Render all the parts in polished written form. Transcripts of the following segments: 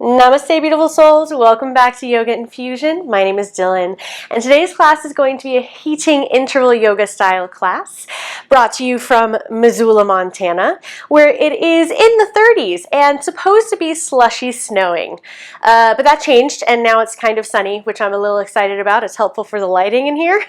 Namaste, beautiful souls. Welcome back to Yoga Infusion. My name is Dylan, and today's class is going to be a heating interval yoga style class brought to you from Missoula, Montana, where it is in the 30s and supposed to be slushy snowing. But that changed, and now it's kind of sunny, which I'm a little excited about. It's helpful for the lighting in here.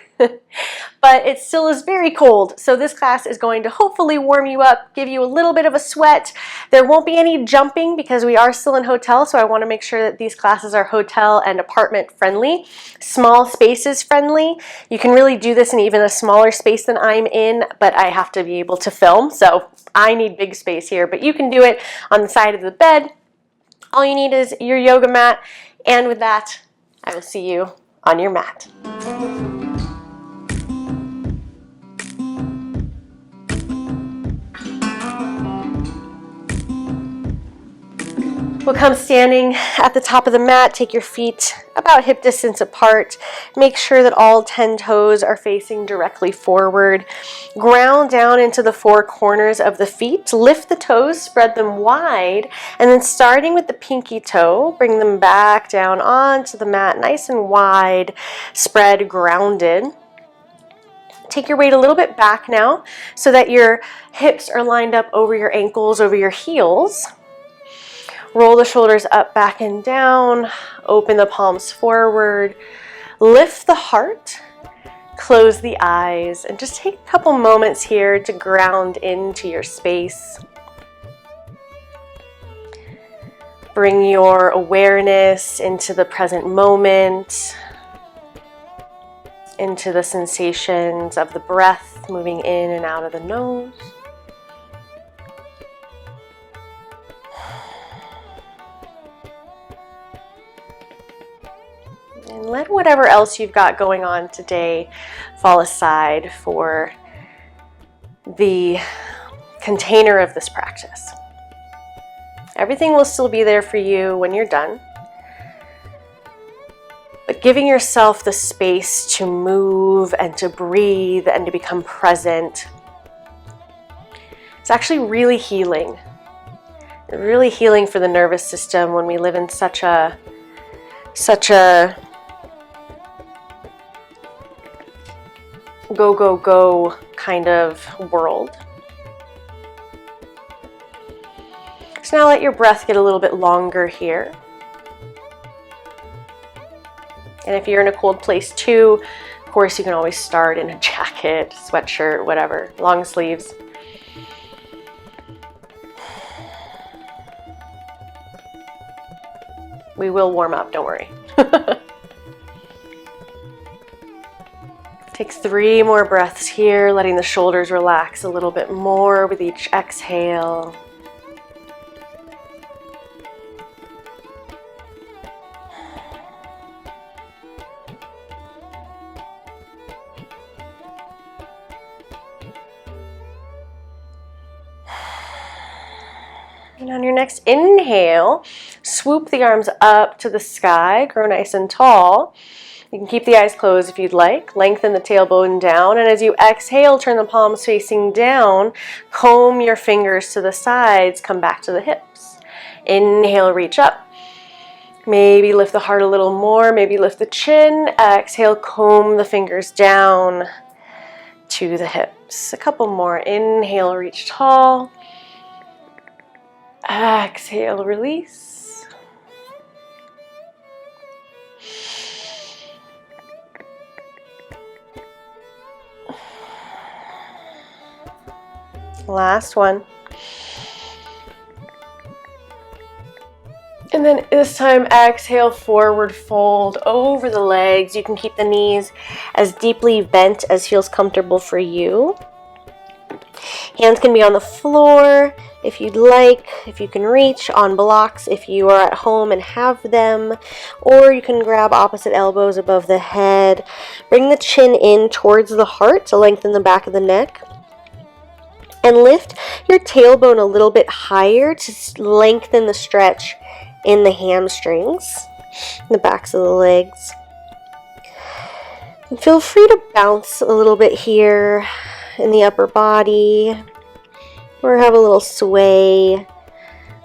But it still is very cold, so this class is going to hopefully warm you up, give you a little bit of a sweat. There won't be any jumping because we are still in hotel, so I want to make sure that these classes are hotel and apartment friendly, small spaces friendly. You can really do this in even a smaller space than I'm in, but I have to be able to film, so I need big space here, but you can do it on the side of the bed. All you need is your yoga mat, and with that, I will see you on your mat. We'll come standing at the top of the mat, take your feet about hip distance apart. Make sure that all 10 toes are facing directly forward. Ground down into the four corners of the feet. Lift the toes, spread them wide, and then starting with the pinky toe, bring them back down onto the mat, nice and wide, spread, grounded. Take your weight a little bit back now so that your hips are lined up over your ankles, over your heels. Roll the shoulders up, back, and down. Open the palms forward. Lift the heart. Close the eyes. And just take a couple moments here to ground into your space. Bring your awareness into the present moment, into the sensations of the breath moving in and out of the nose. And let whatever else you've got going on today fall aside for the container of this practice. Everything will still be there for you when you're done. But giving yourself the space to move and to breathe and to become present is actually really healing. Really healing for the nervous system when we live in such a go, go, go kind of world. So now let your breath get a little bit longer here. And if you're in a cold place too, of course you can always start in a jacket, sweatshirt, whatever, long sleeves. We will warm up, don't worry. Take 3 more breaths here, letting the shoulders relax a little bit more with each exhale. And on your next inhale, swoop the arms up to the sky, grow nice and tall. You can keep the eyes closed if you'd like. Lengthen the tailbone down, and as you exhale, turn the palms facing down. Comb your fingers to the sides, come back to the hips. Inhale, reach up. Maybe lift the heart a little more, maybe lift the chin. Exhale, comb the fingers down to the hips. A couple more. Inhale, reach tall. Exhale, release. Last one. And then this time, exhale, forward fold over the legs. You can keep the knees as deeply bent as feels comfortable for you. Hands can be on the floor if you'd like, if you can reach, on blocks if you are at home and have them, or you can grab opposite elbows above the head. Bring the chin in towards the heart to lengthen the back of the neck. And lift your tailbone a little bit higher to lengthen the stretch in the hamstrings, the backs of the legs. And feel free to bounce a little bit here in the upper body, or have a little sway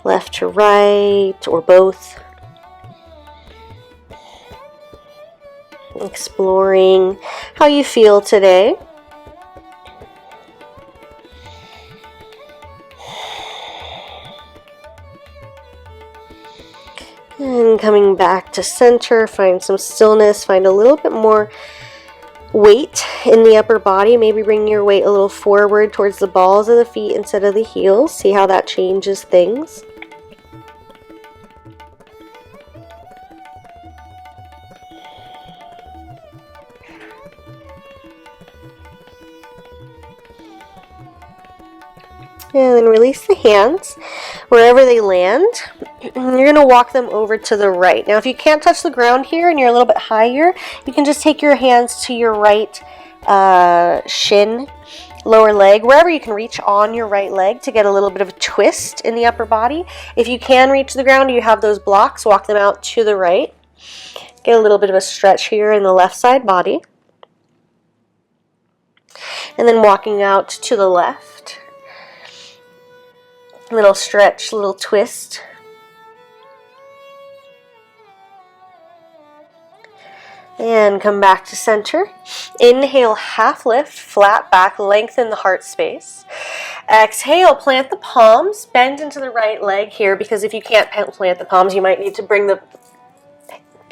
left to right, or both. Exploring how you feel today. And coming back to center, find some stillness, find a little bit more weight in the upper body. Maybe bring your weight a little forward towards the balls of the feet instead of the heels. See how that changes things. And then release the hands wherever they land. You're going to walk them over to the right. Now, if you can't touch the ground here and you're a little bit higher, you can just take your hands to your right shin, lower leg, wherever you can reach on your right leg to get a little bit of a twist in the upper body. If you can reach the ground, you have those blocks, walk them out to the right. Get a little bit of a stretch here in the left side body. And then walking out to the left. Little stretch, little twist. And come back to center. Inhale, half lift, flat back, lengthen the heart space. Exhale, plant the palms, bend into the right leg here, because if you can't plant the palms, you might need to bring the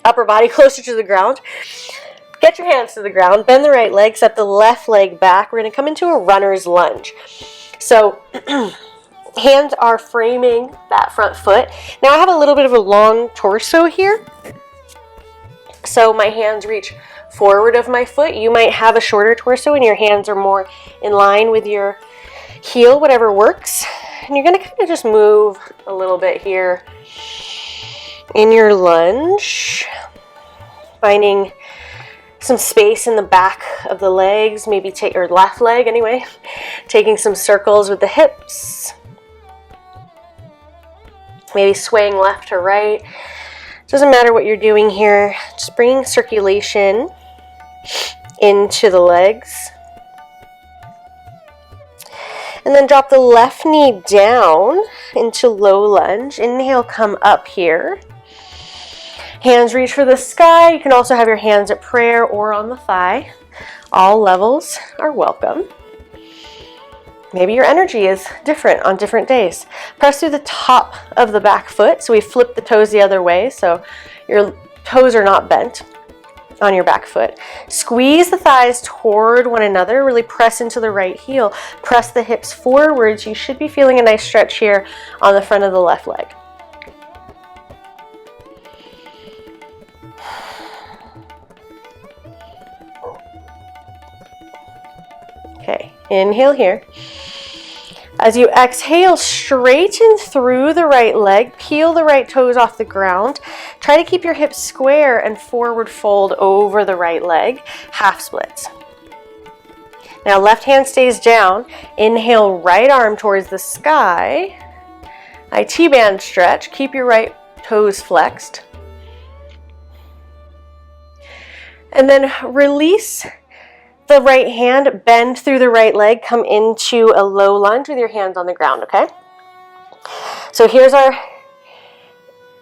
upper body closer to the ground. Get your hands to the ground, bend the right leg, set the left leg back. We're going to come into a runner's lunge. So hands are framing that front foot. Now I have a little bit of a long torso here, so my hands reach forward of my foot. You might have a shorter torso and your hands are more in line with your heel, whatever works. And you're going to kind of just move a little bit here in your lunge, finding some space in the back of the legs, maybe take your left leg anyway, taking some circles with the hips. Maybe swaying left or right. Doesn't matter what you're doing here. Just bringing circulation into the legs. And then drop the left knee down into low lunge. Inhale, come up here. Hands reach for the sky. You can also have your hands at prayer or on the thigh. All levels are welcome. Maybe your energy is different on different days. Press through the top of the back foot. So we flip the toes the other way, so your toes are not bent on your back foot. Squeeze the thighs toward one another. Really press into the right heel. Press the hips forwards. You should be feeling a nice stretch here on the front of the left leg. Okay, inhale here. As you exhale, straighten through the right leg, peel the right toes off the ground. Try to keep your hips square and forward fold over the right leg, half splits. Now left hand stays down. Inhale, right arm towards the sky. T-band stretch, keep your right toes flexed. And then release the right hand, bend through the right leg, come into a low lunge with your hands on the ground, okay? So here's our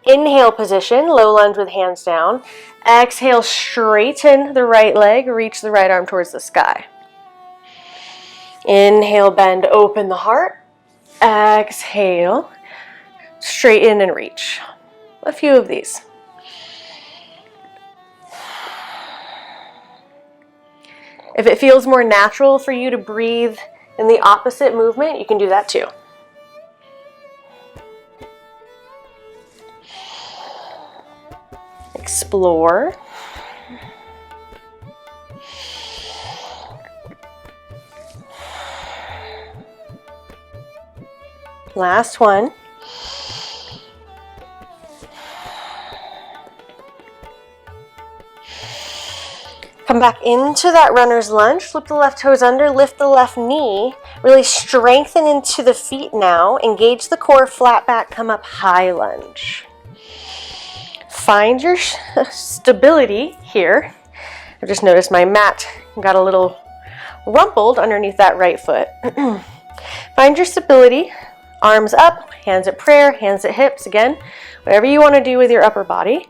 inhale position, low lunge with hands down. Exhale, straighten the right leg, reach the right arm towards the sky. Inhale, bend, open the heart. Exhale, straighten and reach. A few of these. If it feels more natural for you to breathe in the opposite movement, you can do that too. Explore. Last one. Come back into that runner's lunge, flip the left toes under, lift the left knee, really strengthen into the feet now, engage the core, flat back, come up, high lunge. Find your stability here. I've just noticed my mat got a little rumpled underneath that right foot. Find your stability, arms up, hands at prayer, hands at hips, again, whatever you want to do with your upper body.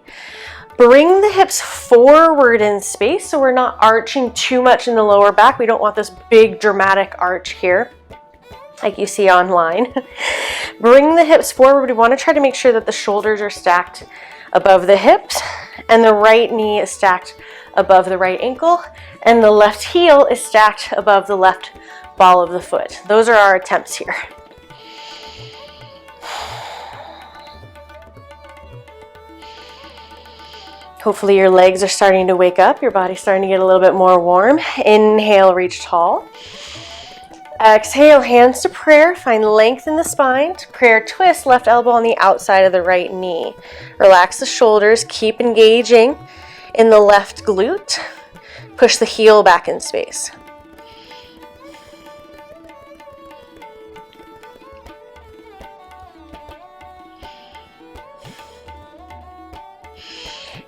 Bring the hips forward in space so we're not arching too much in the lower back. We don't want this big dramatic arch here like you see online. Bring the hips forward. We want to try to make sure that the shoulders are stacked above the hips and the right knee is stacked above the right ankle and the left heel is stacked above the left ball of the foot. Those are our attempts here. Hopefully your legs are starting to wake up, your body's starting to get a little bit more warm. Inhale, reach tall. Exhale, hands to prayer. Find length in the spine. Prayer twist, left elbow on the outside of the right knee. Relax the shoulders, keep engaging in the left glute. Push the heel back in space.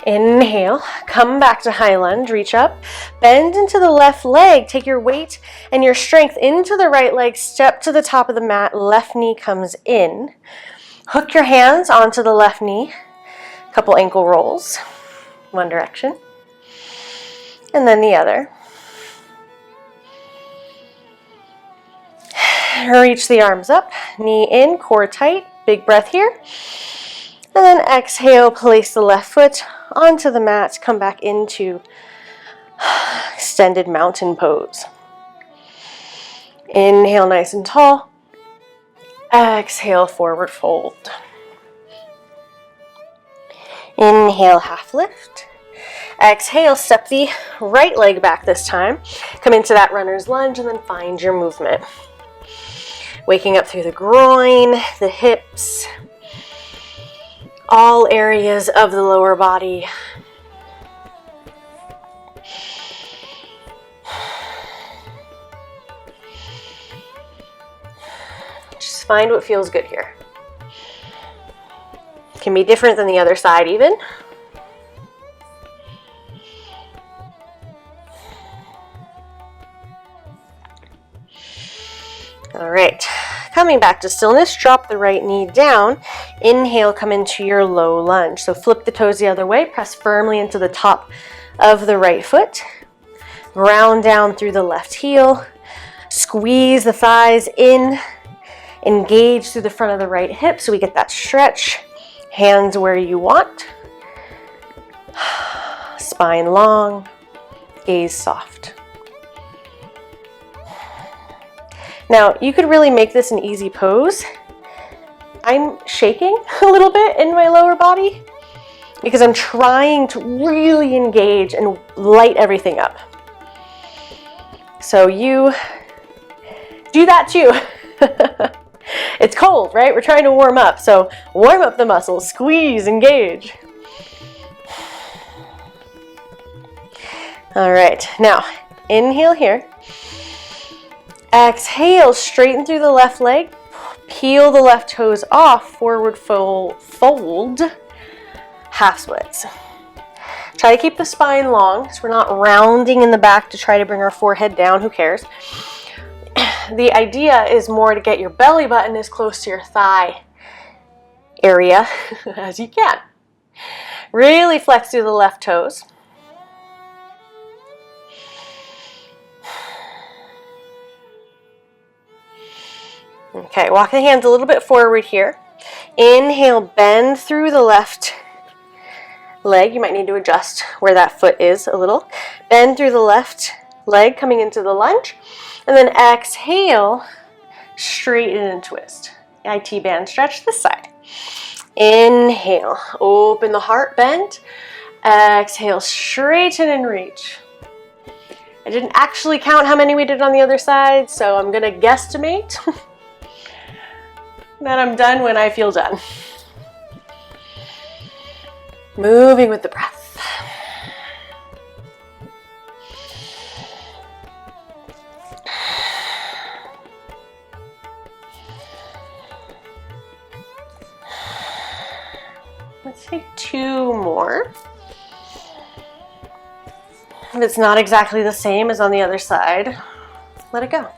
Inhale, come back to high lunge, reach up, bend into the left leg, take your weight and your strength into the right leg, step to the top of the mat, left knee comes in. Hook your hands onto the left knee, couple ankle rolls, one direction, and then the other. Reach the arms up, knee in, core tight, big breath here. And then exhale, place the left foot onto the mat, come back into extended mountain pose. Inhale nice and tall. Exhale, forward fold. Inhale, half lift. Exhale, step the right leg back this time. Come into that runner's lunge and then find your movement. Waking up through the groin, the hips, all areas of the lower body. Just find what feels good here. It can be different than the other side even. All right, coming back to stillness, drop the right knee down. Inhale, come into your low lunge. So flip the toes the other way, press firmly into the top of the right foot. Ground down through the left heel. Squeeze the thighs in. Engage through the front of the right hip so we get that stretch. Hands where you want. Spine long, gaze soft. Now, you could really make this an easy pose. I'm shaking a little bit in my lower body because I'm trying to really engage and light everything up. So you do that too. It's cold, right? We're trying to warm up. So warm up the muscles, squeeze, engage. All right, now inhale here. Exhale, straighten through the left leg. Peel the left toes off, forward fold, half splits. Try to keep the spine long so we're not rounding in the back to try to bring our forehead down, who cares? The idea is more to get your belly button as close to your thigh area as you can. Really flex through the left toes. Okay, walk the hands a little bit forward here. Inhale, bend through the left leg. You might need to adjust where that foot is a little. Bend through the left leg coming into the lunge. And then exhale, straighten and twist. IT band stretch this side. Inhale, open the heart, bend. Exhale, straighten and reach. I didn't actually count how many we did on the other side, so I'm gonna guesstimate that I'm done when I feel done. Moving with the breath. Let's take two more. If it's not exactly the same as on the other side, let it go.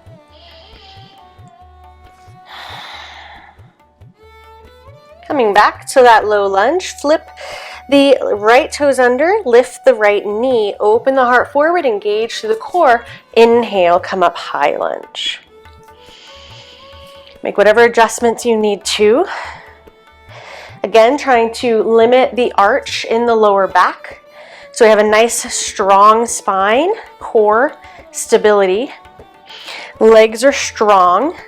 Coming back to that low lunge, flip The right toes under, lift the right knee, open the heart forward, engage through the core. Inhale, come up, high lunge. Make whatever adjustments you need to. Again, trying to limit the arch in the lower back. So we have a nice, strong spine, core, stability. Legs are strong.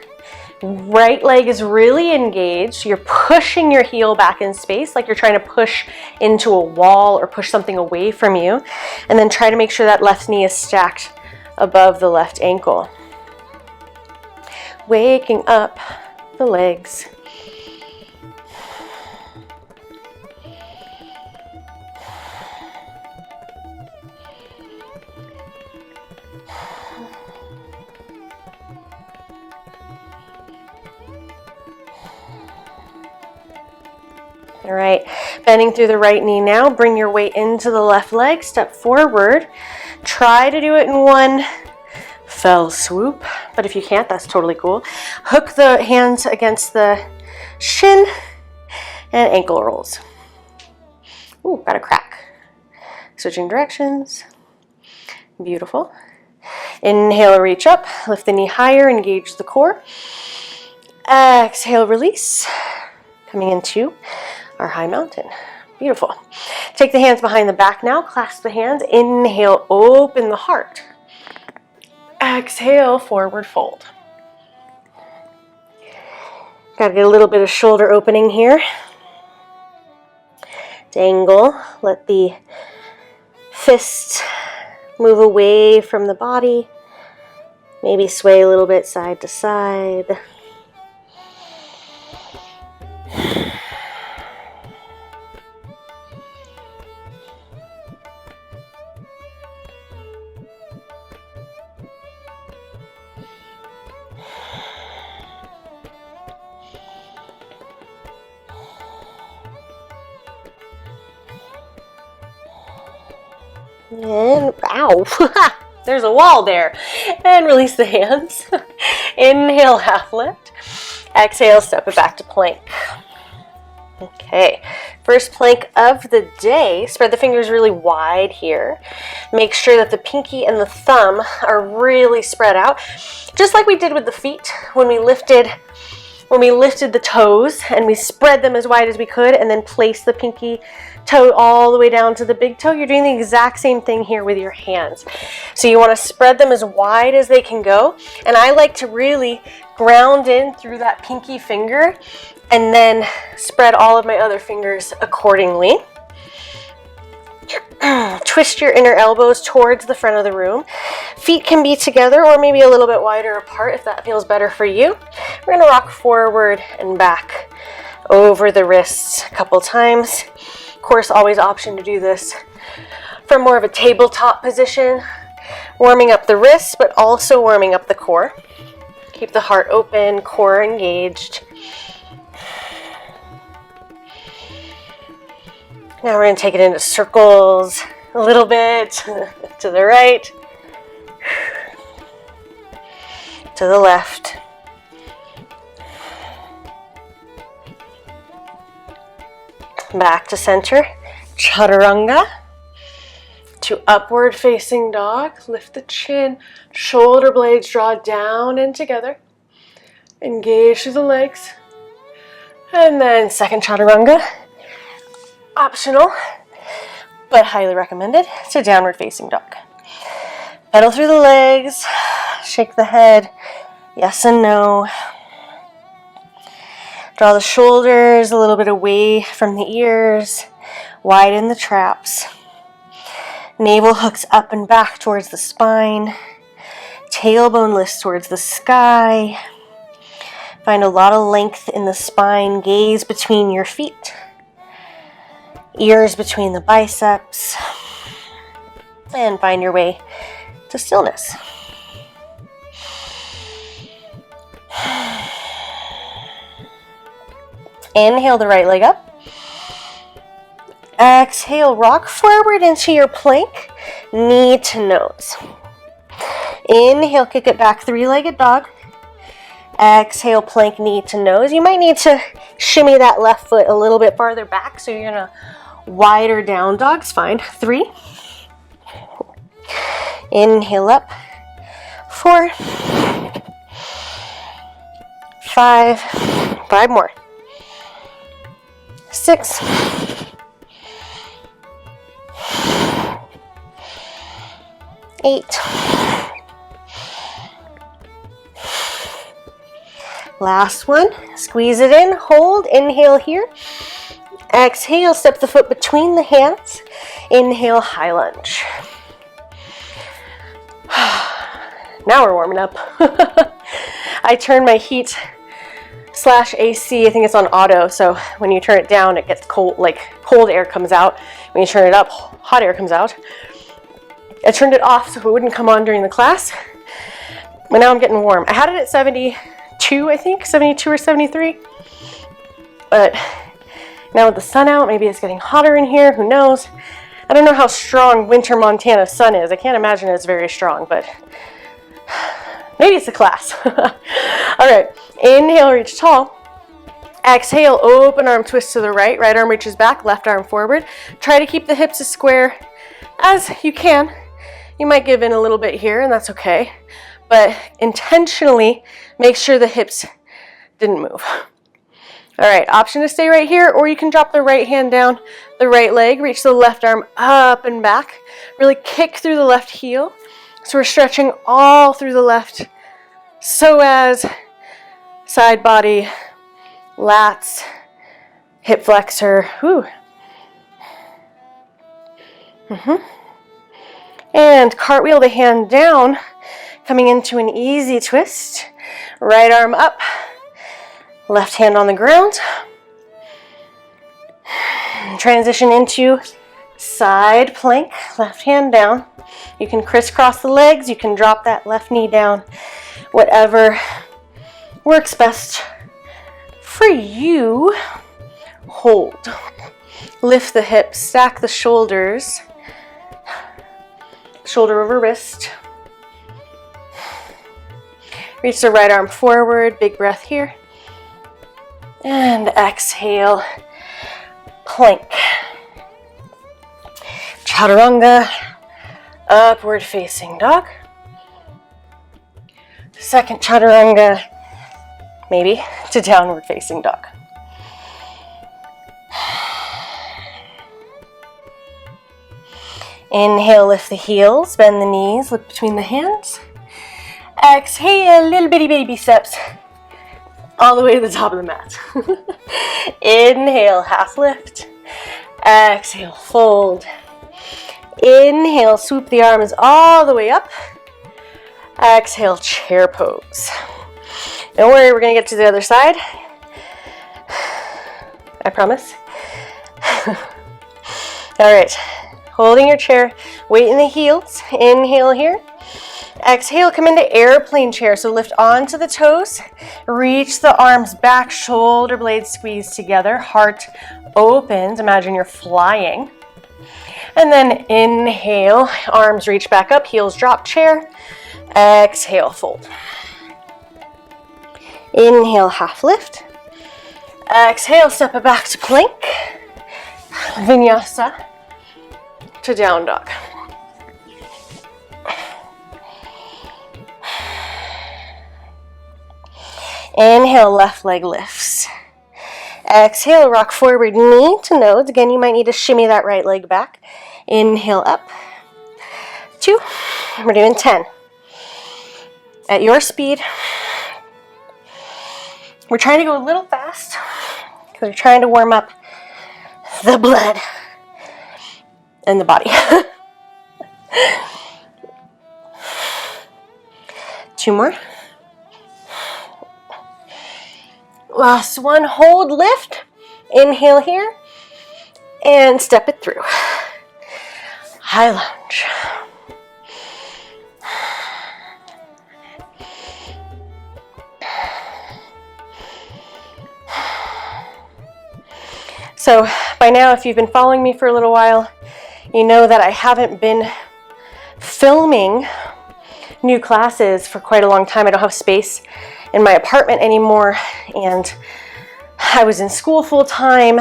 Right leg is really engaged. You're pushing your heel back in space like you're trying to push into a wall or push something away from you. And then try to make sure that left knee is stacked above the left ankle. Waking up the legs. All right, bending through the right knee now. Bring your weight into the left leg. Step forward. Try to do it in one fell swoop, but if you can't, that's totally cool. Hook the hands against the shin and ankle rolls. Ooh, got a crack. Switching directions. Beautiful. Inhale, reach up. Lift the knee higher, engage the core. Exhale, release. Coming into our high mountain. Beautiful. Take the hands behind the back now. Clasp the hands. Inhale, open the heart. Exhale, forward fold. Got to get a little bit of shoulder opening here. Dangle. Let the fists move away from the body. Maybe sway a little bit side to side. And ow, there's a wall there. And release the hands. Inhale, half lift. Exhale, step it back to plank. Okay, first plank of the day. Spread the fingers really wide here. Make sure that the pinky and the thumb are really spread out, just like we did with the feet when we lifted the toes and we spread them as wide as we could and then place the pinky toe all the way down to the big toe. You're doing the exact same thing here with your hands. So you want to spread them as wide as they can go. And I like to really ground in through that pinky finger and then spread all of my other fingers accordingly. Twist your inner elbows towards the front of the room. Feet can be together or maybe a little bit wider apart if that feels better for you. We're going to rock forward and back over the wrists a couple times. Of course, always option to do this from more of a tabletop position, warming up the wrists, but also warming up the core. Keep the heart open, core engaged. Now we're going to take it into circles a little bit to the right, to the left. Back to center, chaturanga, to upward facing dog. Lift the chin, shoulder blades draw down and together. Engage through the legs. And then second chaturanga, optional, but highly recommended, to downward facing dog. Pedal through the legs, shake the head, yes and no. Draw the shoulders a little bit away from the ears, widen the traps. Navel hooks up and back towards the spine. Tailbone lifts towards the sky. Find a lot of length in the spine. Gaze between your feet. Ears between the biceps. And find your way to stillness. Inhale the right leg up. Exhale, rock forward into your plank, knee to nose. Inhale, kick it back, three-legged dog. Exhale, plank, knee to nose. You might need to shimmy that left foot a little bit farther back, so you're gonna Wider down dog's fine. 3. Inhale up. 4. 5. 5 more. 6. 8. Last one. Squeeze it in. Hold. Inhale here. Exhale. Step the foot between the hands. Inhale. High lunge. Now we're warming up. I turn my heat / AC, I think it's on auto, so when you turn it down it gets cold, like cold air comes out. When you turn it up, hot air comes out. I turned it off so it wouldn't come on during the class, but now I'm getting warm. I had it at 72, I think, 72 or 73, but now with the sun out, maybe it's getting hotter in here, who knows. I don't know how strong winter Montana sun is. I can't imagine it's very strong, but maybe it's the class. All right, inhale, reach tall. Exhale, open arm twist to the right. Right arm reaches back, left arm forward. Try to keep the hips as square as you can. You might give in a little bit here, and that's okay. But intentionally make sure the hips didn't move. All right, option to stay right here, or you can drop the right hand down the right leg, reach the left arm up and back. Really kick through the left heel. So we're stretching all through the left psoas, side body, lats, hip flexor. Whew. And cartwheel the hand down, coming into an easy twist. Right arm up, left hand on the ground. Transition into side plank, left hand down. You can crisscross the legs, you can drop that left knee down, whatever works best for you. Hold. Lift the hips, stack the shoulders, shoulder over wrist. Reach the right arm forward, big breath here. And exhale, plank. Chaturanga, upward facing dog. Second chaturanga, maybe, to downward facing dog. Inhale, lift the heels, bend the knees, look between the hands. Exhale, little bitty baby steps all the way to the top of the mat. Inhale, half lift. Exhale, fold. Inhale, swoop the arms all the way up. Exhale, chair pose. Don't worry, we're going to get to the other side. I promise. All right, holding your chair, weight in the heels. Inhale here. Exhale, come into airplane chair. So lift onto the toes, reach the arms back, shoulder blades squeeze together, heart opens. Imagine you're flying. And then inhale, arms reach back up, heels drop, chair. Exhale, fold. Inhale, half lift. Exhale, step it back to plank. Vinyasa to down dog. Inhale, left leg lifts. Exhale, rock forward, knee to nose. Again, you might need to shimmy that right leg back. Inhale up. 2. We're doing 10. At your speed. We're trying to go a little fast because we're trying to warm up the blood and the body. 2 more. Last one, hold, lift. Inhale here and step it through. High lunge. So by now, if you've been following me for a little while, you know that I haven't been filming new classes for quite a long time. I don't have space in my apartment anymore, and I was in school full time,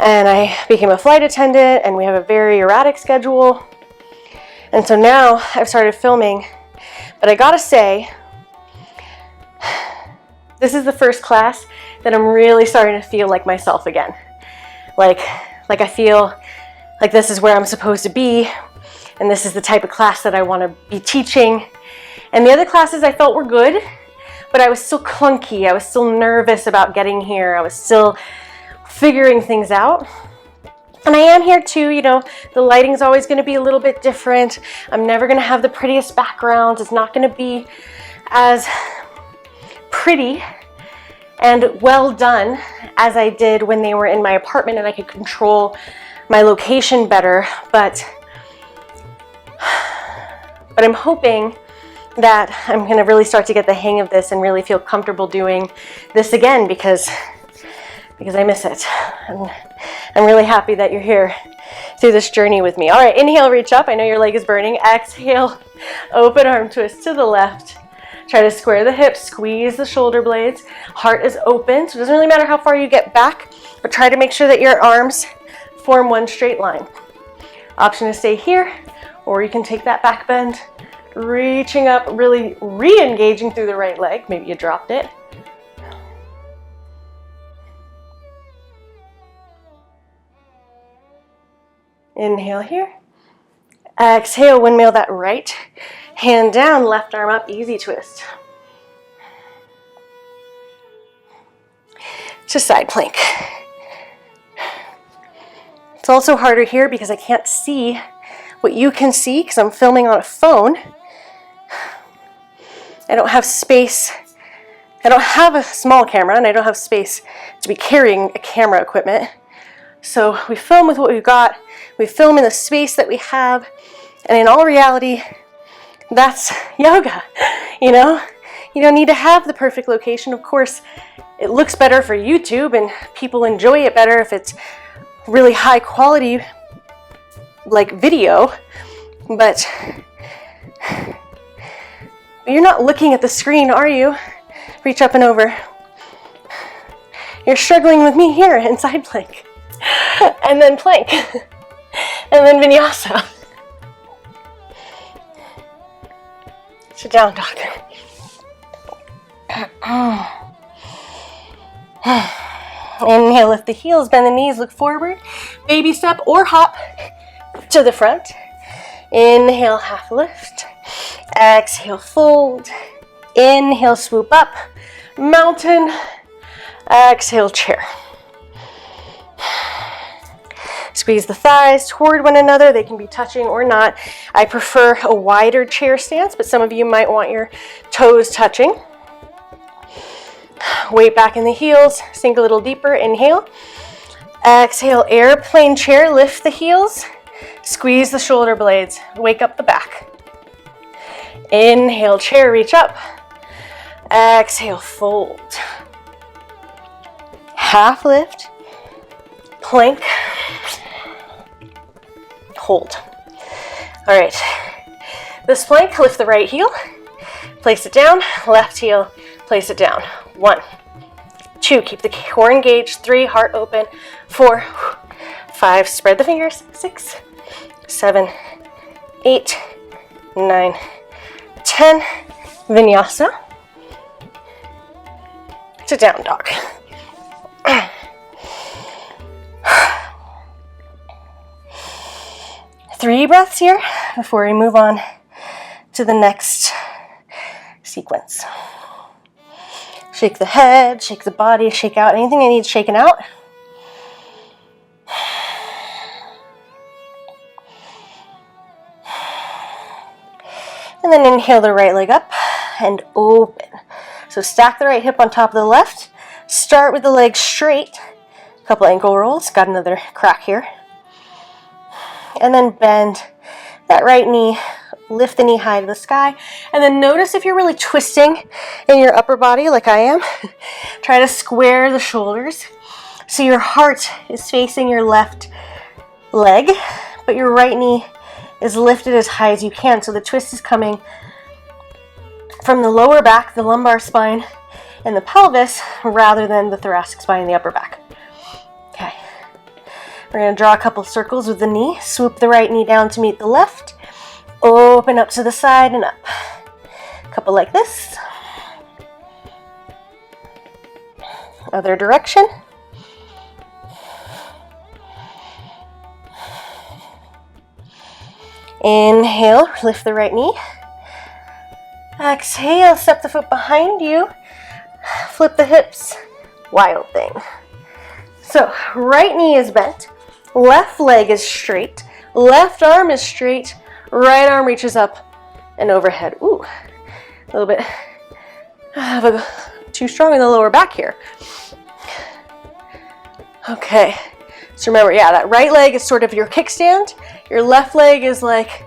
and I became a flight attendant, and we have a very erratic schedule. And so now I've started filming, but I gotta say, this is the first class that I'm really starting to feel like myself again. Like I feel like this is where I'm supposed to be, and this is the type of class that I want to be teaching. And the other classes I felt were good, but I was still clunky. I was still nervous about getting here. I was still figuring things out. And I am here too, you know, the lighting's always going to be a little bit different. I'm never going to have the prettiest backgrounds. It's not going to be as pretty and well done as I did when they were in my apartment and I could control my location better, but I'm hoping that I'm going to really start to get the hang of this and really feel comfortable doing this again because I miss it. And I'm really happy that you're here through this journey with me. All right, inhale, reach up. I know your leg is burning. Exhale, open arm twist to the left. Try to square the hips, squeeze the shoulder blades. Heart is open, so it doesn't really matter how far you get back, but try to make sure that your arms form one straight line. Option to stay here, or you can take that back bend, reaching up, really re-engaging through the right leg. Maybe you dropped it. Inhale here. Exhale, windmill that right hand down, left arm up, easy twist. To side plank. It's also harder here because I can't see what you can see because I'm filming on a phone. I don't have space. I don't have a small camera and I don't have space to be carrying a camera equipment. So we film with what we've got. We film in the space that we have. And in all reality, that's yoga, you know? You don't need to have the perfect location. Of course, it looks better for YouTube and people enjoy it better if it's really high quality, like video, but you're not looking at the screen, are you? Reach up and over. You're struggling with me here in side plank, and then plank, and then vinyasa. Sit down, dog. Inhale, lift the heels, bend the knees, look forward. Baby step or hop to the front. Inhale, half lift. Exhale, fold. Inhale, swoop up. Mountain. Exhale, chair. Squeeze the thighs toward one another. They can be touching or not. I prefer a wider chair stance, but some of you might want your toes touching. Weight back in the heels. Sink a little deeper. Inhale. Exhale, airplane chair. Lift the heels. Squeeze the shoulder blades. Wake up the back. Inhale, chair, reach up. Exhale, fold. Half lift. Plank. Hold. All right. This plank, lift the right heel. Place it down. Left heel. Place it down. 1, 2, keep the core engaged. 3, heart open. 4, 5, spread the fingers. 6, 7, 8, 9, 10. Vinyasa. To down dog. Three breaths here before we move on to the next sequence. Shake the head, shake the body, shake out anything that needs shaken out. And then inhale the right leg up and open. So stack the right hip on top of the left. Start with the legs straight. A couple ankle rolls. Got another crack here. And then bend that right knee. Lift the knee high to the sky. And then notice if you're really twisting in your upper body like I am. Try to square the shoulders. So your heart is facing your left leg, but your right knee is lifted as high as you can. So the twist is coming from the lower back, the lumbar spine, and the pelvis, rather than the thoracic spine and the upper back. Okay. We're going to draw a couple circles with the knee. Swoop the right knee down to meet the left. Open up to the side and up. A couple like this. Other direction. Inhale, lift the right knee. Exhale, step the foot behind you. Flip the hips. Wild thing. So, right knee is bent. Left leg is straight. Left arm is straight. Right arm reaches up and overhead. Ooh, a little bit too strong in the lower back here. Okay, so remember, yeah, that right leg is sort of your kickstand. Your left leg is like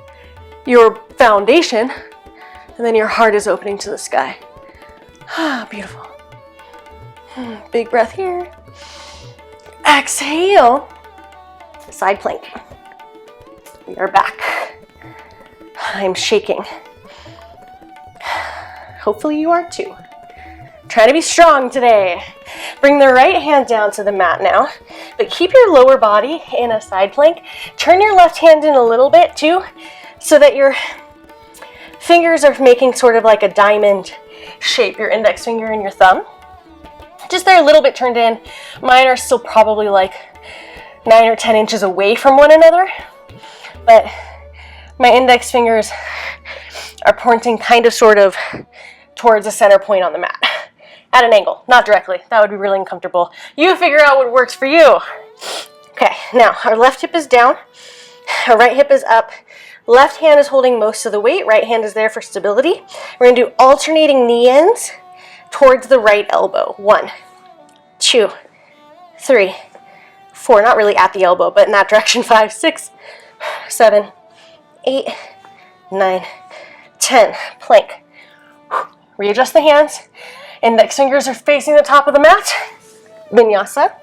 your foundation. And then your heart is opening to the sky. Ah, beautiful. Big breath here. Exhale. Side plank. We are back. I'm shaking. Hopefully you are too. Try to be strong today. Bring the right hand down to the mat now, but keep your lower body in a side plank. Turn your left hand in a little bit too, so that your fingers are making sort of like a diamond shape, your index finger and your thumb. Just they're a little bit turned in. Mine are still probably like 9 or 10 inches away from one another, but my index fingers are pointing kind of sort of towards the center point on the mat. At an angle, not directly. That would be really uncomfortable. You figure out what works for you. Okay, now our left hip is down, our right hip is up. Left hand is holding most of the weight, right hand is there for stability. We're gonna do alternating knee ends towards the right elbow. 1, 2, 3, 4, not really at the elbow, but in that direction. 5, 6, 7, 8, 9, 10. Plank. Readjust the hands. Index fingers are facing the top of the mat. Vinyasa.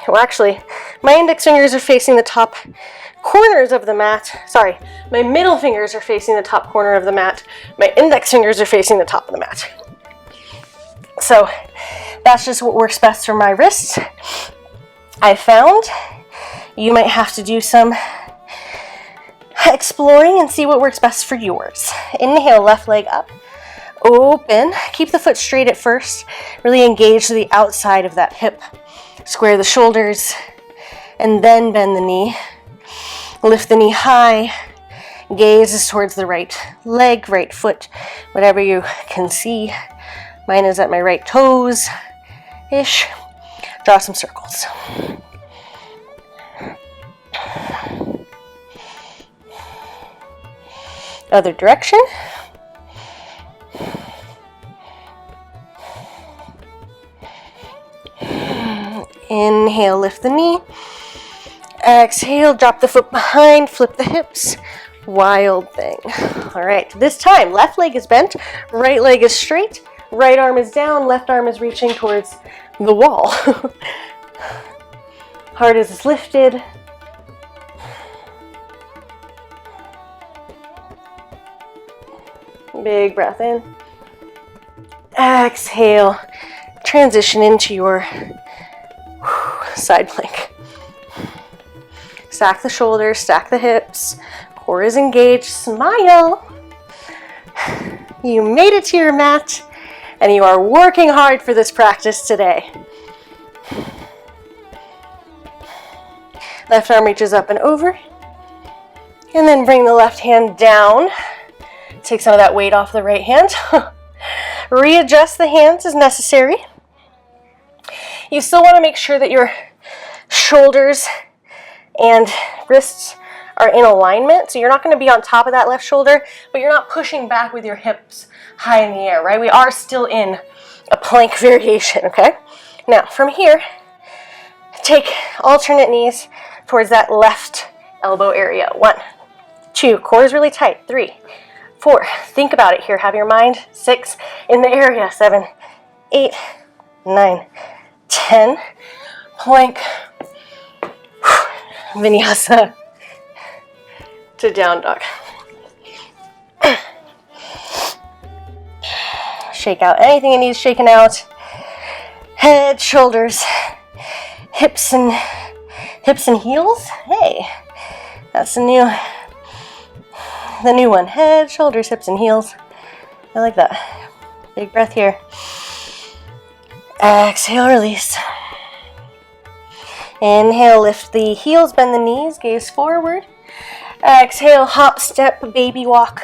Well, actually, my index fingers are facing the top corners of the mat. Sorry, my middle fingers are facing the top corner of the mat. My index fingers are facing the top of the mat. So that's just what works best for my wrists. I found you might have to do some exploring and see what works best for yours. Inhale, left leg up. Open. Keep the foot straight at first. Really engage the outside of that hip. Square the shoulders and then bend the knee. Lift the knee high. Gaze is towards the right leg, right foot, whatever you can see. Mine is at my right toes-ish. Draw some circles. Other direction. Inhale, lift the knee. Exhale, drop the foot behind, flip the hips. Wild thing. All right, this time, left leg is bent, right leg is straight, right arm is down, left arm is reaching towards the wall. Heart is lifted. Big breath in. Exhale, transition into your side plank. Stack the shoulders, stack the hips, core is engaged, smile. You made it to your mat and you are working hard for this practice today. Left arm reaches up and over, and then bring the left hand down. Take some of that weight off the right hand. Readjust the hands as necessary. You still want to make sure that your shoulders and wrists are in alignment. So you're not going to be on top of that left shoulder, but you're not pushing back with your hips high in the air, right? We are still in a plank variation, okay? Now, from here, take alternate knees towards that left elbow area. 1, 2, core is really tight. 3, 4, think about it here. Have your mind. 6, in the area. 7, 8, 9, 10. Plank. Vinyasa to down dog. Shake out anything that needs shaken out. Head, shoulders, hips, and Hips and heels. Hey, that's the new one. Head, shoulders, hips, and heels. I like that. Big breath here. Exhale, release. Inhale, lift the heels, bend the knees, gaze forward. Exhale, hop, step, baby walk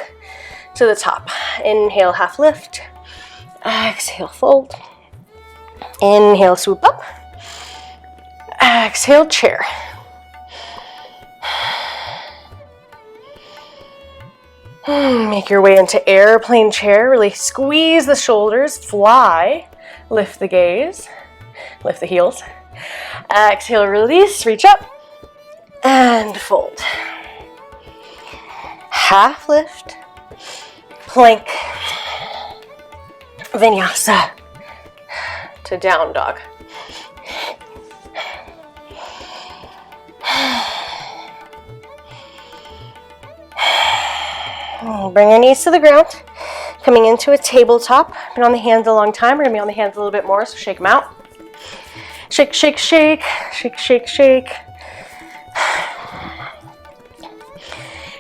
to the top. Inhale, half lift. Exhale, fold. Inhale, swoop up. Exhale, chair. Make your way into airplane chair. Really squeeze the shoulders, fly. Lift the gaze, lift the heels. Exhale, release, reach up, and fold. Half lift, plank, vinyasa, to down dog. Bring your knees to the ground. Coming into a tabletop. Been on the hands a long time. We're going to be on the hands a little bit more, so shake them out. Shake, shake, shake. Shake, shake, shake.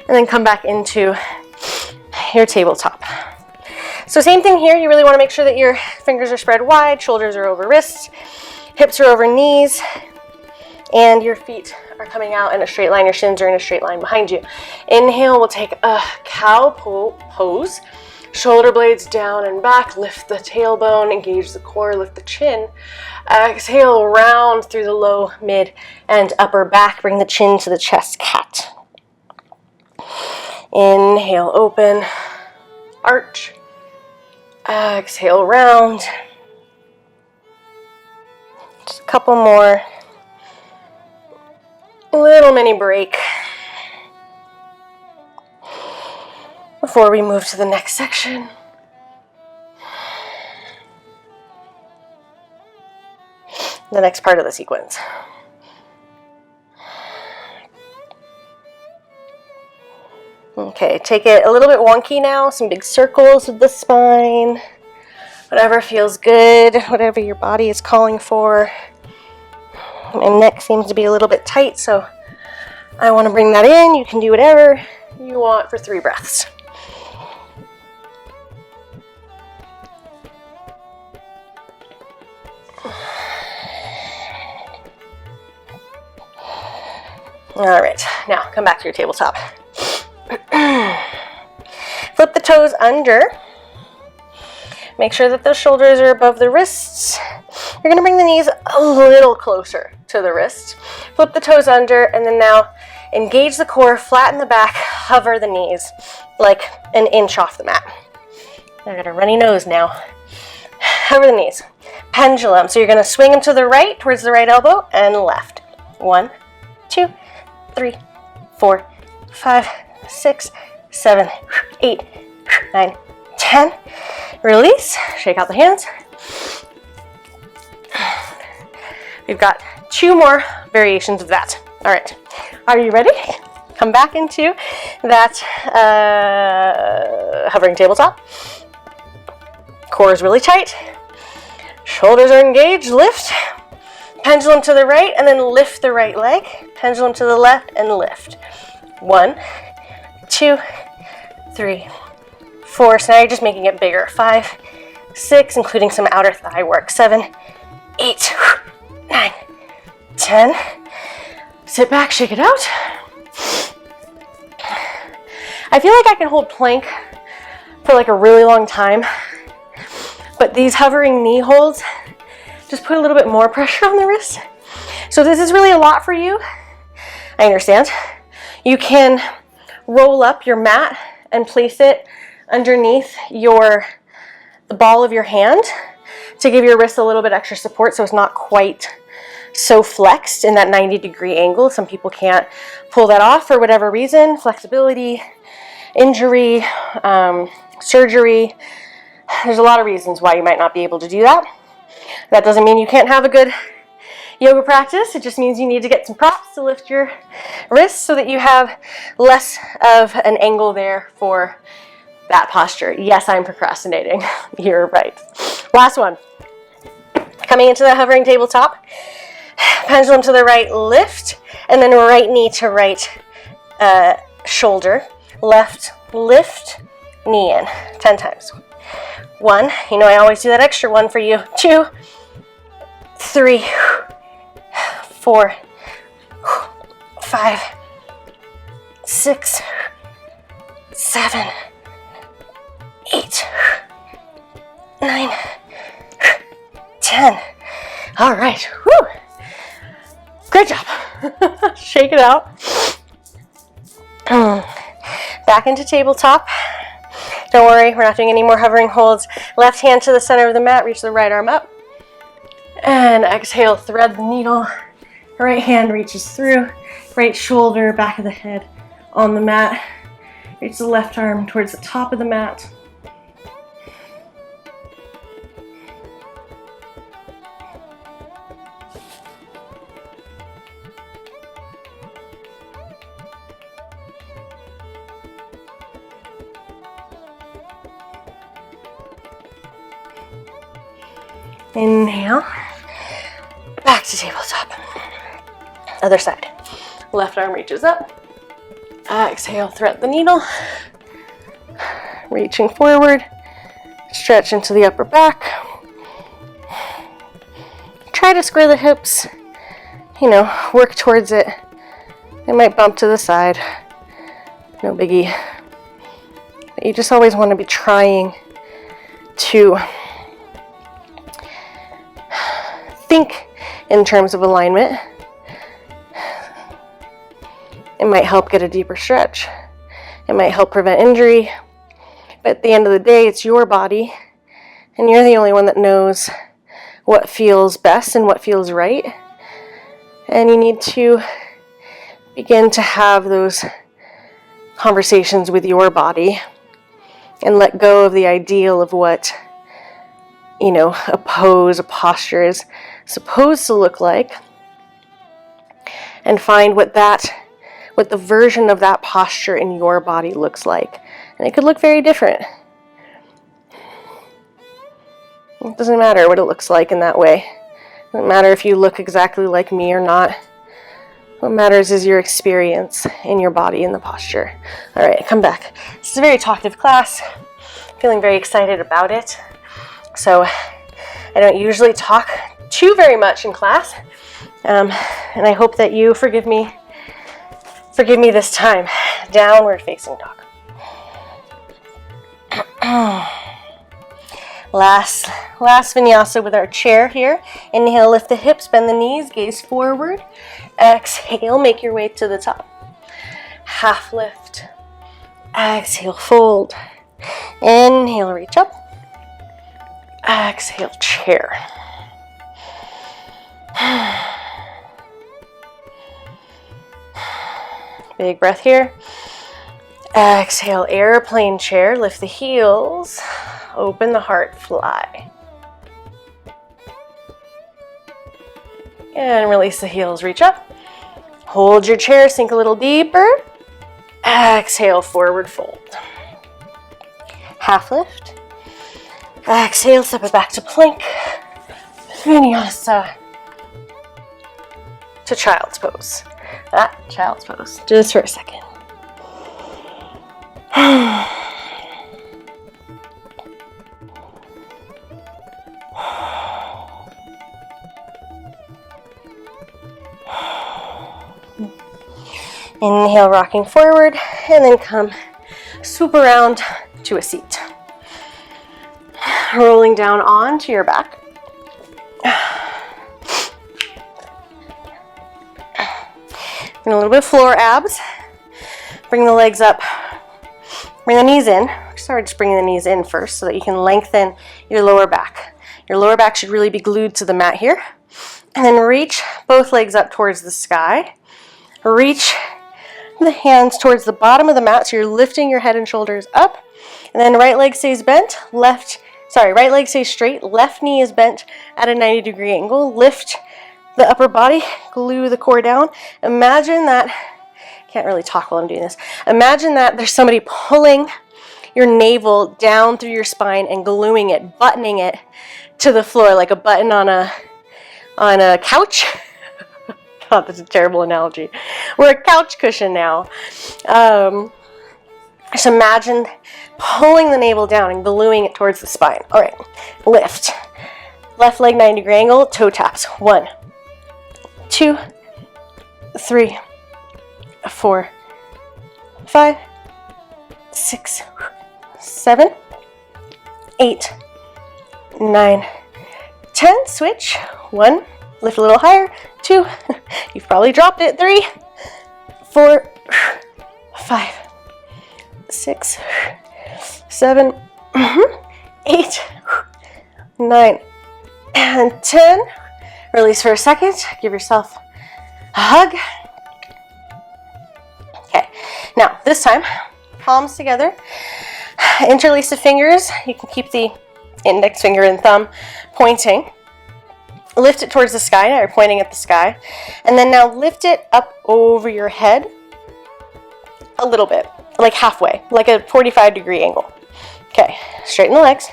And then come back into your tabletop. So same thing here. You really want to make sure that your fingers are spread wide, shoulders are over wrists, hips are over knees, and your feet are coming out in a straight line. Your shins are in a straight line behind you. Inhale, we'll take a cow pose. Shoulder blades down and back. Lift the tailbone, engage the core, lift the chin. Exhale, round through the low, mid, and upper back. Bring the chin to the chest, cat. Inhale, open, arch. Exhale, round. Just a couple more. Little mini break before we move to the next section. The next part of the sequence. Okay, take it a little bit wonky now. Some big circles with the spine. Whatever feels good, whatever your body is calling for. My neck seems to be a little bit tight, so I want to bring that in. You can do whatever you want for 3 breaths. All right, now come back to your tabletop. Flip the toes under. Make sure that the shoulders are above the wrists. You're going to bring the knees a little closer to the wrists. Flip the toes under, and then now engage the core, flatten the back, hover the knees like an inch off the mat. I got a runny nose now. Hover the knees. Pendulum. So you're going to swing them to the right, towards the right elbow, and left. 1, 2, 3, 4, 5, 6, 7, 8, 9, 10. Release. Shake out the hands. We've got 2 more variations of that. All right. Are you ready? Come back into that hovering tabletop. Core is really tight. Shoulders are engaged. Lift. Pendulum to the right, and then lift the right leg. Pendulum to the left, and lift. 1, 2, 3, 4. So now you're just making it bigger. 5, 6, including some outer thigh work. 7, 8, 9, 10. Sit back, shake it out. I feel like I can hold plank for like a really long time, but these hovering knee holds just put a little bit more pressure on the wrist. So if this is really a lot for you, I understand. You can roll up your mat and place it underneath the ball of your hand to give your wrist a little bit extra support so it's not quite so flexed in that 90-degree angle. Some people can't pull that off for whatever reason, flexibility, injury, surgery. There's a lot of reasons why you might not be able to do that. That doesn't mean you can't have a good yoga practice. It just means you need to get some props to lift your wrists so that you have less of an angle there for that posture. Yes, I'm procrastinating. You're right. Last one. Coming into the hovering tabletop. Pendulum to the right, lift. And then right knee to right shoulder. Left lift, knee in. 10 times. 1, you know I always do that extra one for you. 2, 3, 4, 5, 6, 7, 8, 9, 10. All right. Whew. Good job. Shake it out. Back into tabletop. Don't worry, we're not doing any more hovering holds. Left hand to the center of the mat, reach the right arm up. And exhale, thread the needle. Right hand reaches through. Right shoulder, back of the head on the mat. Reach the left arm towards the top of the mat. Inhale, back to tabletop. Other side. Left arm reaches up. Exhale, thread the needle. Reaching forward. Stretch into the upper back. Try to square the hips. You know, work towards it. It might bump to the side. No biggie. But you just always want to be trying to think in terms of alignment. It might help get a deeper stretch. It might help prevent injury. But at the end of the day, it's your body, and you're the only one that knows what feels best and what feels right. And you need to begin to have those conversations with your body and let go of the ideal of what, you know, a pose, a posture is supposed to look like, and find what the version of that posture in your body looks like. And it could look very different. It doesn't matter what it looks like in that way. It doesn't matter if you look exactly like me or not. What matters is your experience in your body and the posture. All right, come back. This is a very talkative class. Feeling very excited about it. So I don't usually talk too very much in class, and I hope that you forgive me this time. Downward facing dog. Last vinyasa with our chair here. Inhale, lift the hips, bend the knees, gaze forward. Exhale, make your way to the top. Half lift. Exhale, fold. Inhale, reach up. Exhale, chair. Big breath here. Exhale, airplane chair. Lift the heels. Open the heart, fly. And release the heels, reach up. Hold your chair, sink a little deeper. Exhale, forward fold. Half lift. Exhale, step it back to plank. Vinyasa. To child's pose. Child's pose. Just for a second. Inhale, rocking forward, and then come swoop around to a seat. Rolling down onto your back. And a little bit of floor abs. Bring the legs up. Bring the knees in. Sorry, just bringing the knees in first so that you can lengthen your lower back. Your lower back should really be glued to the mat here. And then reach both legs up towards the sky. Reach the hands towards the bottom of the mat, so you're lifting your head and shoulders up. And then right leg stays bent, right leg stays straight, left knee is bent at a 90-degree angle. Lift the upper body, glue the core down. Imagine that, can't really talk while I'm doing this. Imagine that there's somebody pulling your navel down through your spine and gluing it, buttoning it to the floor like a button on a couch. God, that's a terrible analogy. We're a couch cushion now. Just imagine pulling the navel down and gluing it towards the spine. All right, lift. Left leg 90-degree angle, toe taps. 1, 2, 3, 4, 5, 6, 7, 8, 9, 10. Switch. 1, lift a little higher. 2, you've probably dropped it. 3, 4, 5, 6, 7, 8, 9, and 10. Release for a second. Give yourself a hug. Okay, now this time, palms together. Interlace the fingers. You can keep the index finger and thumb pointing. Lift it towards the sky. Now you're pointing at the sky. And then now lift it up over your head a little bit, like halfway, like a 45-degree angle. Okay, straighten the legs.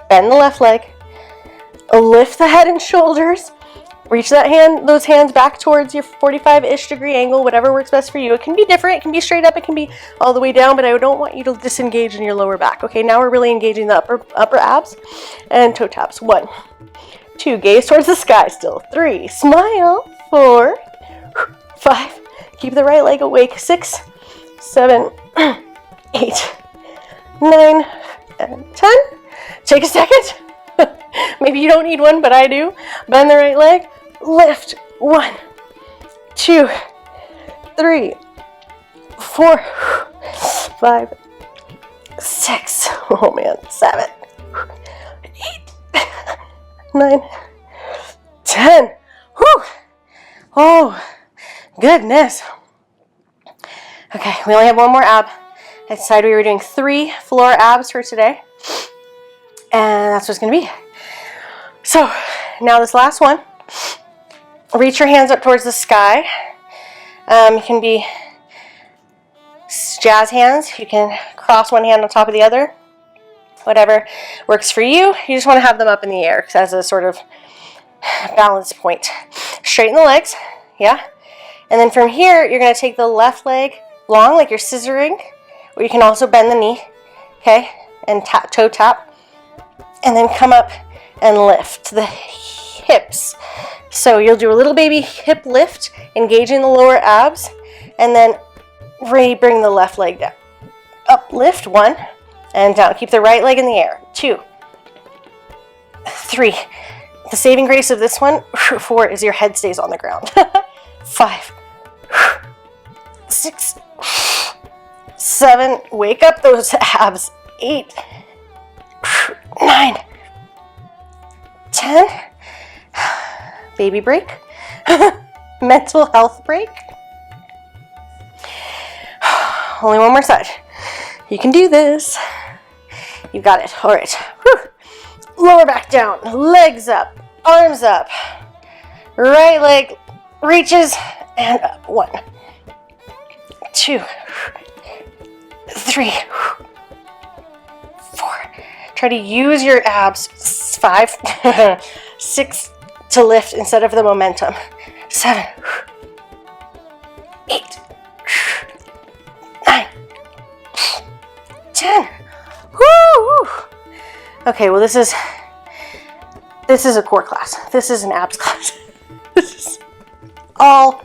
Bend the left leg. Lift the head and shoulders. Reach those hands back towards your 45-ish degree angle, whatever works best for you. It can be different. It can be straight up. It can be all the way down, but I don't want you to disengage in your lower back. Okay, now we're really engaging the upper abs and toe taps. 1, 2, gaze towards the sky still. 3, smile. 4, 5, keep the right leg awake. 6, 7, 8, 9, and 10. Take a second. Maybe you don't need one, but I do. Bend the right leg. Lift. 1, 2, 3, 4, 5, 6. Oh man. 7, 8, 9, 10. Whew. Oh, goodness. Okay, we only have one more ab. I decided we were doing 3 floor abs for today. And that's what it's going to be. So, now this last one. Reach your hands up towards the sky. You can be jazz hands. You can cross one hand on top of the other. Whatever works for you. You just want to have them up in the air as a sort of balance point. Straighten the legs. Yeah. And then from here, you're going to take the left leg long, like you're scissoring. Or you can also bend the knee. Okay. And toe tap. And then come up and lift the hips. So you'll do a little baby hip lift, engaging the lower abs, and then bring the left leg down. Up, lift. 1, and down. Keep the right leg in the air. 2, 3. The saving grace of this one, 4, is your head stays on the ground. 5, 6, 7. Wake up those abs. 8, 9, 10. Baby break. Mental health break. Only one more side. You can do this. You got it. All right. Whew. Lower back down. Legs up. Arms up. Right leg reaches and up. 1, 2, 3, 4. Try to use your abs. 5, 6 to lift instead of the momentum. 7, 8, 9, 10. Woo! Okay, well this is a core class. This is an abs class. This is all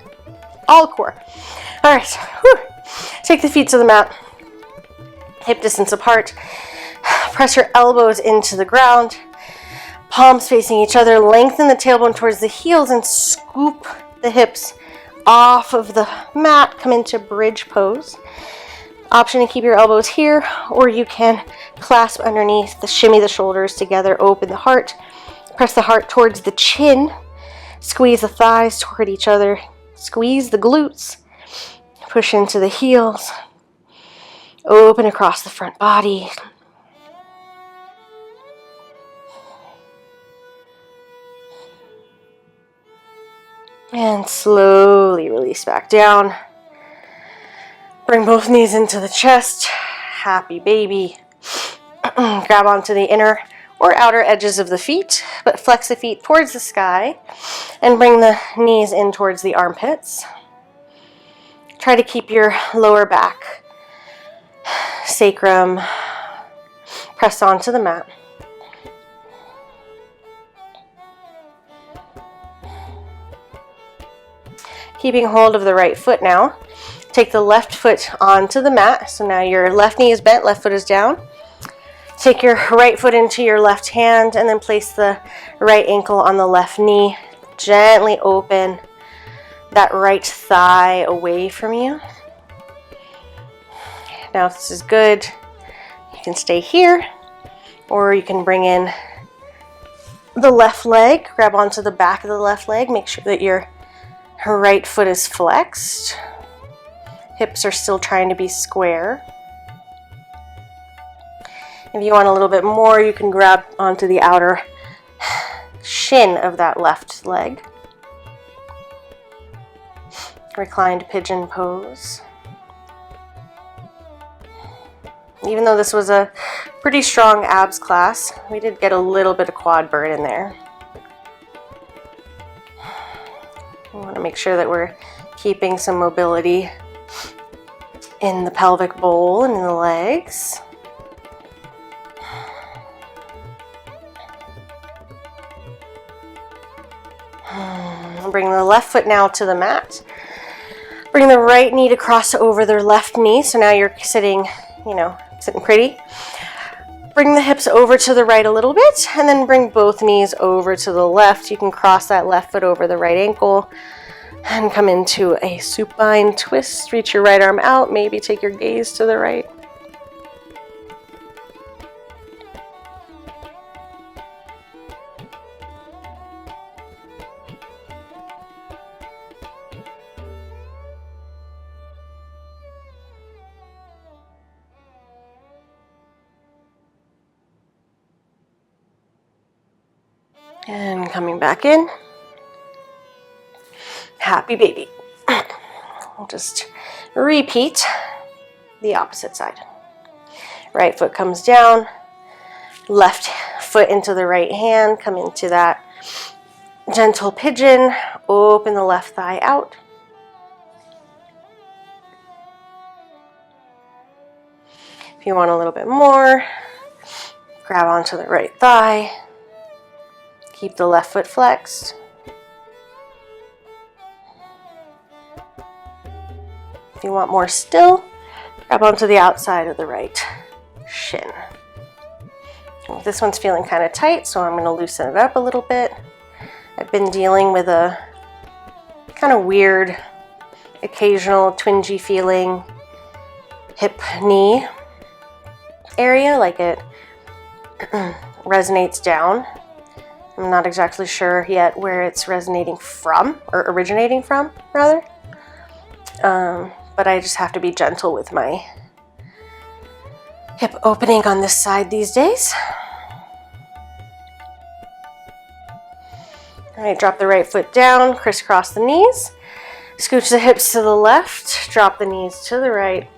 core. All right. Whew. Take the feet to the mat. Hip distance apart. Press your elbows into the ground. Palms facing each other. Lengthen the tailbone towards the heels and scoop the hips off of the mat. Come into bridge pose. Option to keep your elbows here, or you can clasp underneath, shimmy the shoulders together, open the heart. Press the heart towards the chin. Squeeze the thighs toward each other. Squeeze the glutes. Push into the heels. Open across the front body. And slowly release back down. Bring both knees into the chest. Happy baby. Grab onto the inner or outer edges of the feet, but flex the feet towards the sky and bring the knees in towards the armpits. Try to keep your lower back, sacrum pressed onto the mat. Keeping hold of the right foot now. Take the left foot onto the mat. So now your left knee is bent, left foot is down. Take your right foot into your left hand and then place the right ankle on the left knee. Gently open that right thigh away from you. Now if this is good, you can stay here, or you can bring in the left leg, grab onto the back of the left leg, make sure that your right foot is flexed. Hips are still trying to be square. If you want a little bit more, you can grab onto the outer shin of that left leg. Reclined pigeon pose. Even though this was a pretty strong abs class, we did get a little bit of quad burn in there. We want to make sure that we're keeping some mobility in the pelvic bowl and in the legs. Bring the left foot now to the mat. Bring the right knee to cross over the left knee. So now you're sitting, sitting pretty. Bring the hips over to the right a little bit, and then bring both knees over to the left. You can cross that left foot over the right ankle and come into a supine twist. Reach your right arm out, maybe take your gaze to the right. And coming back in. Happy baby. We'll just repeat the opposite side. Right foot comes down, left foot into the right hand, come into that gentle pigeon, open the left thigh out. If you want a little bit more, grab onto the right thigh. Keep the left foot flexed. If you want more still, grab onto the outside of the right shin. This one's feeling kind of tight, so I'm going to loosen it up a little bit. I've been dealing with a kind of weird, occasional twingy feeling hip knee area, like it resonates down. I'm not exactly sure yet where it's resonating from, or originating from, rather. But I just have to be gentle with my hip opening on this side these days. All right, drop the right foot down, crisscross the knees. Scooch the hips to the left, drop the knees to the right.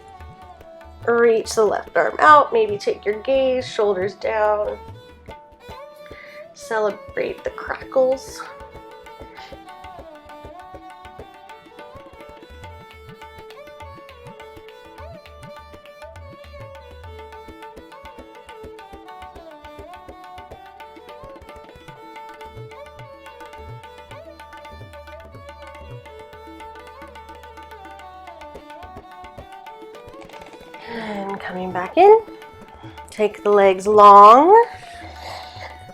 Reach the left arm out, maybe take your gaze, shoulders down. Celebrate the crackles. And coming back in, take the legs long.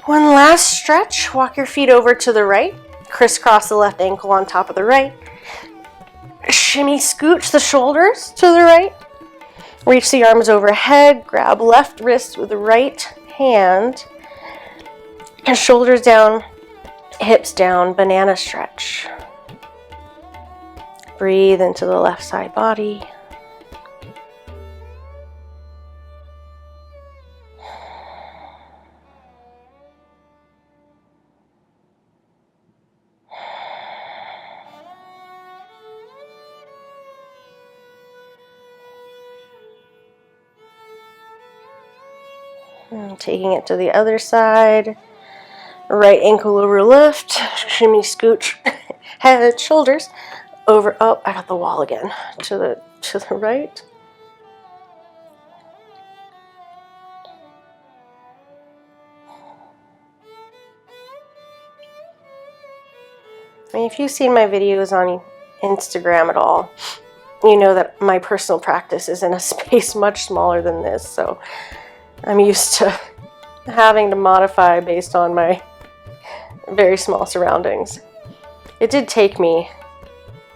One last stretch, walk your feet over to the right, crisscross the left ankle on top of the right. Shimmy, scooch the shoulders to the right. Reach the arms overhead, grab left wrist with the right hand. And shoulders down, hips down, banana stretch. Breathe into the left side body. And taking it to the other side. Right ankle over left. Shimmy, scooch. Head, shoulders. Over. Oh, I got the wall again. To the right. And if you've seen my videos on Instagram at all, you know that my personal practice is in a space much smaller than this, so I'm used to having to modify based on my very small surroundings. It did take me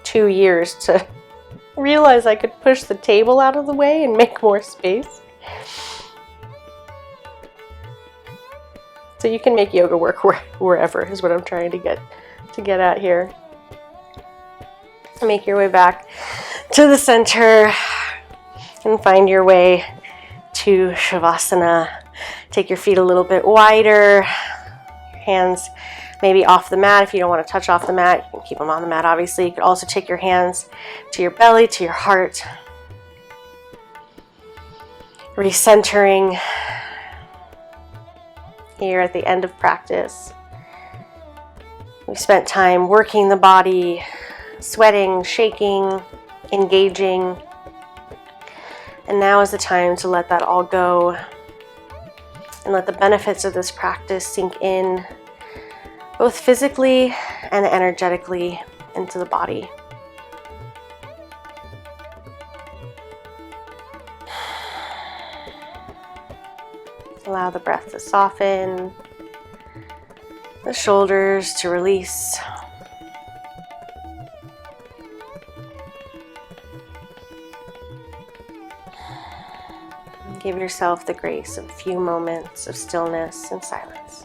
2 years to realize I could push the table out of the way and make more space. So you can make yoga work wherever is what I'm trying to get at here. Make your way back to the center and find your way to Shavasana. Take your feet a little bit wider, your hands maybe off the mat. If you don't want to touch off the mat, you can keep them on the mat, obviously. You could also take your hands to your belly, to your heart. Recentering here at the end of practice. We spent time working the body, sweating, shaking, engaging. And now is the time to let that all go and let the benefits of this practice sink in, both physically and energetically, into the body. Allow the breath to soften, the shoulders to release. Give yourself the grace of a few moments of stillness and silence.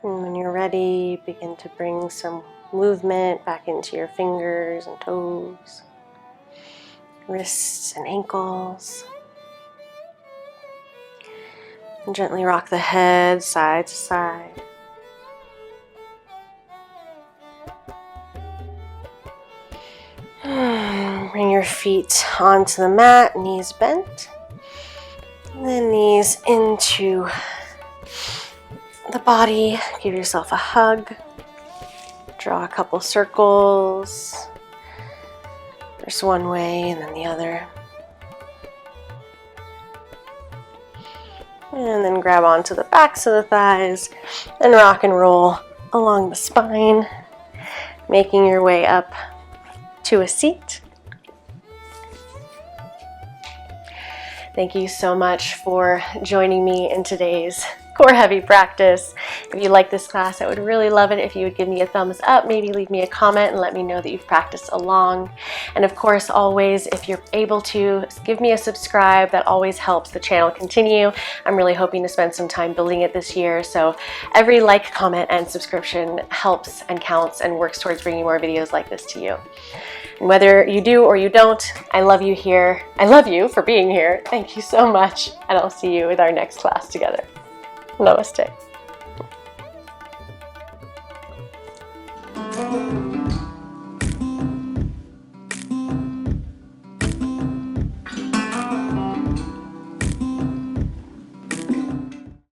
And when you're ready, begin to bring some movement back into your fingers and toes, wrists and ankles. And gently rock the head side to side. Bring your feet onto the mat, knees bent. And then knees into the body. Give yourself a hug. Draw a couple circles. First one way and then the other. And then grab onto the backs of the thighs and rock and roll along the spine, making your way up to a seat. Thank you so much for joining me in today's core heavy practice. If you like this class, I would really love it if you would give me a thumbs up, maybe leave me a comment and let me know that you've practiced along. And of course, always, if you're able to, give me a subscribe. That always helps the channel continue. I'm really hoping to spend some time building it this year, so every like, comment, and subscription helps and counts and works towards bringing more videos like this to you. And whether you do or you don't, I love you here. I love you for being here. Thank you so much, and I'll see you with our next class together. Namaste.